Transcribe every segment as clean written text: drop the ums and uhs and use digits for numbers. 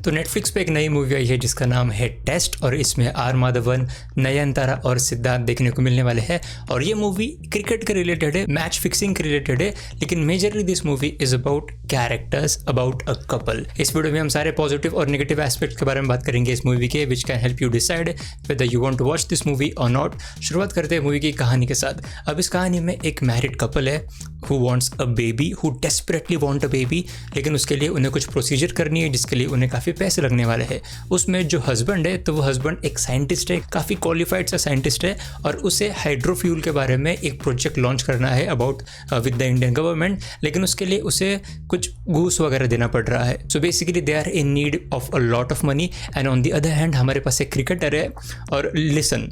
तो नेटफ्लिक्स पे एक नई मूवी आई है जिसका नाम है टेस्ट और इसमें आर माधवन, नयनतारा और सिद्धांत देखने को मिलने वाले हैं। और ये मूवी क्रिकेट के रिलेटेड है, मैच फिक्सिंग के रिलेटेड है, लेकिन majorly this movie is about characters, about a couple. इस वीडियो में हम सारे पॉजिटिव और नेगेटिव एस्पेक्ट के बारे में बात करेंगे इस मूवी के, which can help you decide whether you want to watch this movie or not. शुरुआत करते हैं मूवी की कहानी के साथ। अब इस कहानी में एक मैरिड कपल है who wants a baby, who desperately want a baby, लेकिन उसके लिए उन्हें कुछ प्रोसीजर करनी है जिसके लिए उन्हें काफ़ी पैसे लगने वाले हैं। उसमें जो हस्बैंड है तो वो हस्बैंड एक साइंटिस्ट है, काफ़ी क्वालिफाइड सा साइंटिस्ट है और उसे हाइड्रोफ्यूल के बारे में एक प्रोजेक्ट लॉन्च करना है about with the Indian government, लेकिन उसके लिए उसे कुछ घूस वगैरह देना पड़ रहा है। So basically they are in need of a lot of money and on the other hand हमारे पास एक क्रिकेटर है। और लिसन,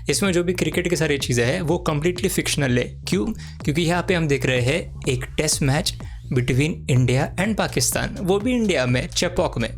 इसमें जो भी क्रिकेट की सारी चीज़ें हैं वो कम्प्लीटली फिक्शनल है। क्यों? क्योंकि यहाँ पे हम देख रहे हैं एक test match between India and Pakistan, वो भी इंडिया में, चेपॉक में।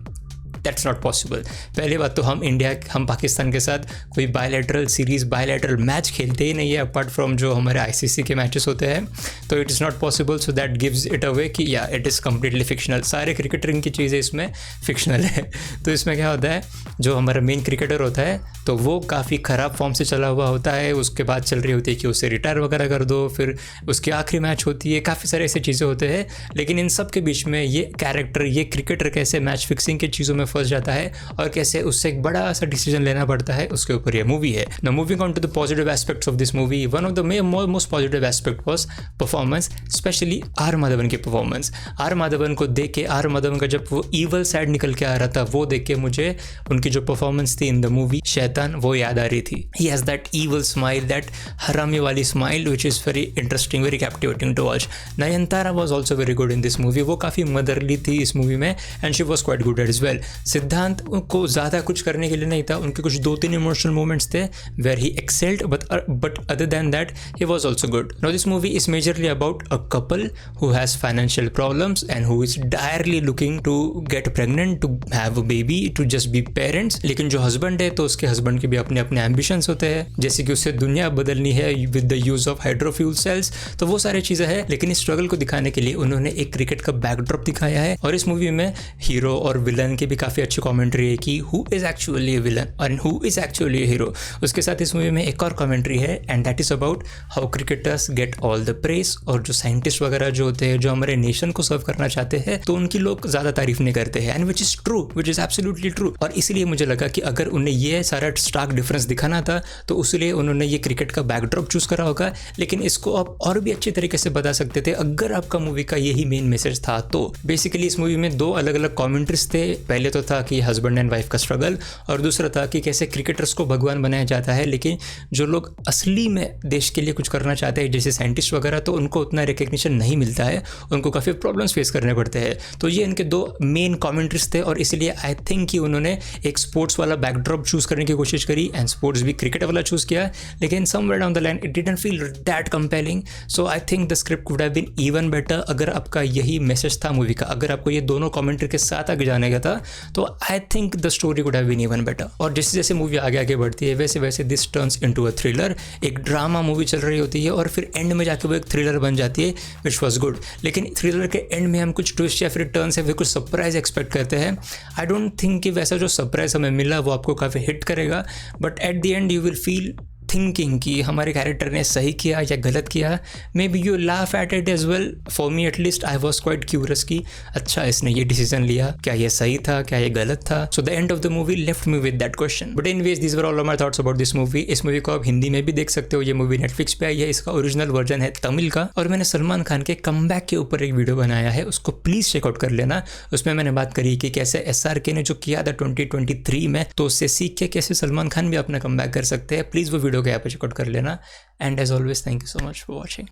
That's not possible. पहली बात तो हम पाकिस्तान के साथ कोई बायलैटरल सीरीज़, बायलैटरल मैच खेलते ही नहीं है अपार्ट फ्रॉम जो हमारे आईसीसी के मैचेस होते हैं, तो it is not possible. So that gives it away कि या इट इज़ कम्प्लीटली फिक्शनल। सारे क्रिकेटरिंग की चीज़ें इसमें फिक्शनल है। तो इसमें क्या होता है, जो हमारा मेन क्रिकेटर होता है तो वो काफ़ी ख़राब फॉर्म से चला हुआ होता है, उसके बाद चल रही होती है कि उसे रिटायर वगैरह कर दो, फिर उसकी आखिरी मैच होती है, काफ़ी सारे ऐसे चीज़ें होते हैं। लेकिन इन सब के बीच में ये कैरेक्टर, ये क्रिकेटर कैसे मैच फिक्सिंग की चीज़ों में फंस जाता है और कैसे उससे एक बड़ा सा डिसीजन लेना पड़ता है, उसके ऊपर ये मूवी है। Now moving on to the positive aspects of this movie, one of the most positive aspect was performance, specially R Madhavan की परफॉर्मेंस। आर माधवन को देख के, आर माधवन का जब वो ईवल साइड निकल के आ रहा था वो देख के मुझे उनकी जो परफॉर्मेंस थी इन द मूवी शैतान वो याद आ रही थी। He has that evil smile, that हरामी वाली smile which is very interesting, very captivating to watch. Nayanthara was also very good in this movie, वो काफ़ी मदरली थी इस मूवी में and she was quite good as well. Siddhant को ज़्यादा कुछ करने के लिए नहीं था, उनके कुछ 2-3 इमोशनल मोमेंट्स थे where he excelled, but other than that he was also good. Now this movie is majorly about a couple who has financial problems and who is direly looking to get pregnant, to have a baby, to just be parents. लेकिन जो husband है तो उसके husband के भी अपने अपने ambitions होते हैं, जैसे कि उसे दुनिया बदलनी है with the use of hydrofuel cells, तो वो सारी चीज़ें हैं। लेकिन इस स्ट्रगल को दिखाने के लिए उन्होंने एक क्रिकेट का बैकड्रॉप दिखाया है और इस मूवी में हीरो और विलन की भी काफ़ी अच्छी कॉमेंट्री है कि who is actually a villain और who is actually a hero. उसके साथ इस मूवी में एक और कॉमेंट्री है and that is about how cricketers get all the press, और जो साइंटिस्ट वगैरह जो होते हैं, जो हमारे नेशन को सर्व करना चाहते हैं, तो उनकी लोग ज़्यादा तारीफ नहीं करते हैं, and which is true, which is absolutely true. और इसीलिए मुझे लगा कि अगर उन्हें ये सारा स्टार्क डिफरेंस दिखाना था तो उसलिए उन्होंने ये क्रिकेट का बैकड्रॉप चूज़ करा होगा, लेकिन इसको आप और भी अच्छे तरीके से बता सकते थे अगर आपका मूवी का यही मेन मैसेज था। तो बेसिकली इस मूवी में 2 अलग अलग कॉमेंट्रीज थे। पहले तो था कि हस्बैंड एंड वाइफ का स्ट्रगल, और दूसरा था कि कैसे क्रिकेटर्स को भगवान बनाया जाता है, लेकिन जो लोग असली में देश के लिए कुछ करना चाहते हैं जैसे साइंटिस्ट वगैरह, तो उनको उतना रिकग्निशन नहीं मिलता है, उनको काफ़ी प्रॉब्लम्स फेस करने पड़ते हैं। तो ये इनके 2 मेन कॉमेंट्रीज थे और इसलिए आई थिंक कि उन्होंने एक स्पोर्ट्स वाला बैकड्रॉप चूज़ करने की कोशिश करी एंड स्पोर्ट्स भी क्रिकेट वाला चूज़ किया, लेकिन somewhere down the line it didn't feel that compelling. So I think the script would have been even better अगर आपका यही मैसेज था मूवी का, अगर आपको ये दोनों कॉमेंट्री के साथ आगे जाने का था तो I think the story would have been even better. और जैसे जैसे मूवी आगे आगे बढ़ती है वैसे वैसे this turns into a thriller. एक ड्रामा मूवी चल रही होती है और फिर एंड में जाके वो एक थ्रिलर बन जाती है विच वॉज गुड। लेकिन थ्रिलर के एंड में हम कुछ ट्विस्ट या फिर टर्न्स या फिर कुछ सरप्राइज एक्सपेक्ट करते हैं। आई डोंट थिंक कि वैसा जो सरप्राइज हमें मिला वो आपको काफ़ी हिट करेगा, but at the end you will feel thinking कि हमारे कैरेक्टर ने सही किया या गलत किया। Maybe you laugh at it as well. For me at least I was quite curious कि अच्छा इसने ये डिसीजन लिया, क्या ये सही था, क्या ये गलत था। So the end of the movie left me with that question. But anyways this were all my thoughts about this movie. इस मूवी को आप हिंदी में भी देख सकते हो, ये मूवी नेटफ्लिक्स पे आई है, इसका ओरिजिनल वर्जन है तमिल का, और मैंने सलमान खान के कमबैक के ऊपर एक वीडियो बनाया है, उसको प्लीज़ चेकआउट कर लेना। उसमें मैंने बात करी कि कैसे SRK ने जो किया था 2023 में, तो उससे सीख के कैसे सलमान खान भी अपना कमबैक कर सकते हैं। प्लीज़ वो वीडियो को यहाँ पे चेकआउट कर लेना। And as always, thank you so much for watching.